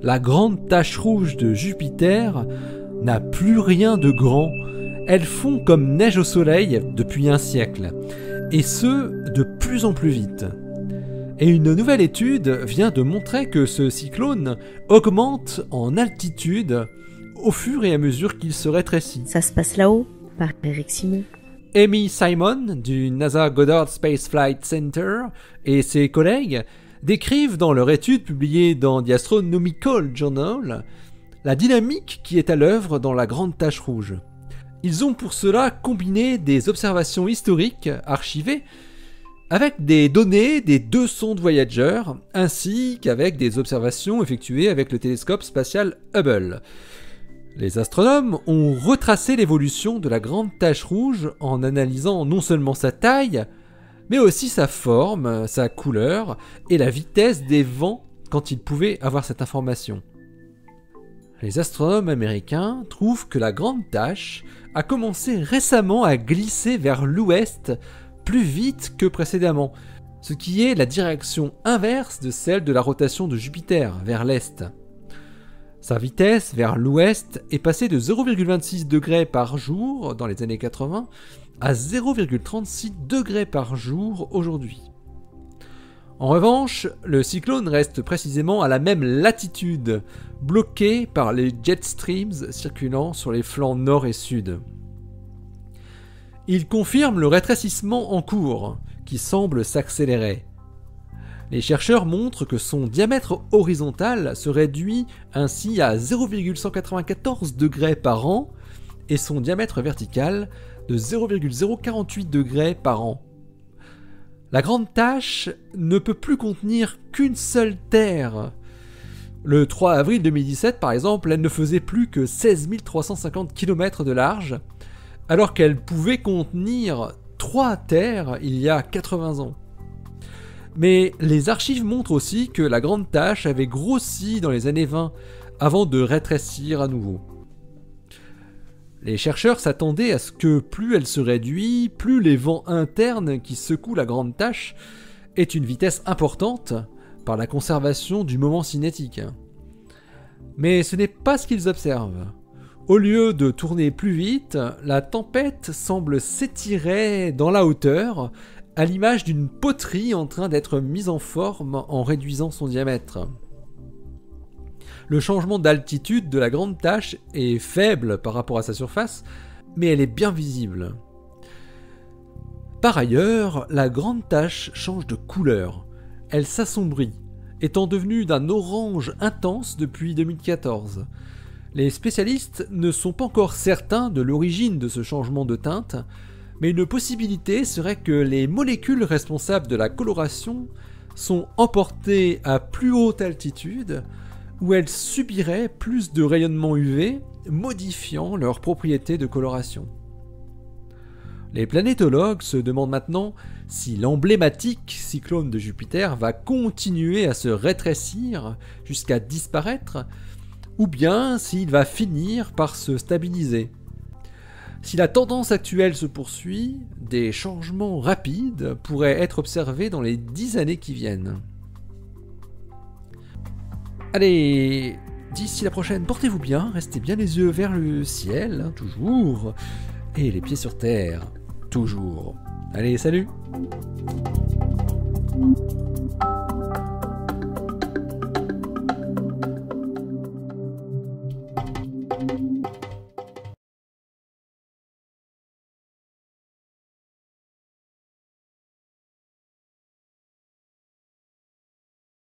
La grande tache rouge de Jupiter n'a plus rien de grand. Elles fond comme neige au soleil depuis un siècle, et ce, de plus en plus vite. Et une nouvelle étude vient de montrer que ce cyclone augmente en altitude au fur et à mesure qu'il se rétrécit. Ça se passe là-haut, par Eric Simon. Amy Simon du NASA Goddard Space Flight Center et ses collègues décrivent dans leur étude publiée dans The Astronomical Journal la dynamique qui est à l'œuvre dans la grande tache rouge. Ils ont pour cela combiné des observations historiques archivées avec des données des 2 sondes Voyager, ainsi qu'avec des observations effectuées avec le télescope spatial Hubble. Les astronomes ont retracé l'évolution de la grande tache rouge en analysant non seulement sa taille, mais aussi sa forme, sa couleur et la vitesse des vents quand ils pouvaient avoir cette information. Les astronomes américains trouvent que la grande tache a commencé récemment à glisser vers l'ouest plus vite que précédemment, ce qui est la direction inverse de celle de la rotation de Jupiter, vers l'est. Sa vitesse vers l'ouest est passée de 0,26 degrés par jour dans les années 80 à 0,36 degrés par jour aujourd'hui. En revanche, le cyclone reste précisément à la même latitude, bloqué par les jet streams circulant sur les flancs nord et sud. Il confirme le rétrécissement en cours, qui semble s'accélérer. Les chercheurs montrent que son diamètre horizontal se réduit ainsi à 0,194 degrés par an et son diamètre vertical de 0,048 degrés par an. La grande tache ne peut plus contenir qu'une seule Terre. Le 3 avril 2017, par exemple, elle ne faisait plus que 16 350 km de large, alors qu'elle pouvait contenir 3 Terres il y a 80 ans. Mais les archives montrent aussi que la grande tache avait grossi dans les années 20 avant de rétrécir à nouveau. Les chercheurs s'attendaient à ce que plus elle se réduit, plus les vents internes qui secouent la grande tache aient une vitesse importante par la conservation du moment cinétique. Mais ce n'est pas ce qu'ils observent. Au lieu de tourner plus vite, la tempête semble s'étirer dans la hauteur, à l'image d'une poterie en train d'être mise en forme en réduisant son diamètre. Le changement d'altitude de la grande tache est faible par rapport à sa surface, mais elle est bien visible. Par ailleurs, la grande tache change de couleur. Elle s'assombrit, étant devenue d'un orange intense depuis 2014. Les spécialistes ne sont pas encore certains de l'origine de ce changement de teinte, mais une possibilité serait que les molécules responsables de la coloration sont emportées à plus haute altitude, où elles subiraient plus de rayonnement UV, modifiant leurs propriétés de coloration. Les planétologues se demandent maintenant si l'emblématique cyclone de Jupiter va continuer à se rétrécir jusqu'à disparaître, ou bien s'il va finir par se stabiliser. Si la tendance actuelle se poursuit, des changements rapides pourraient être observés dans les 10 années qui viennent. Allez, d'ici la prochaine, portez-vous bien, restez bien les yeux vers le ciel, toujours, et les pieds sur terre, toujours. Allez, salut!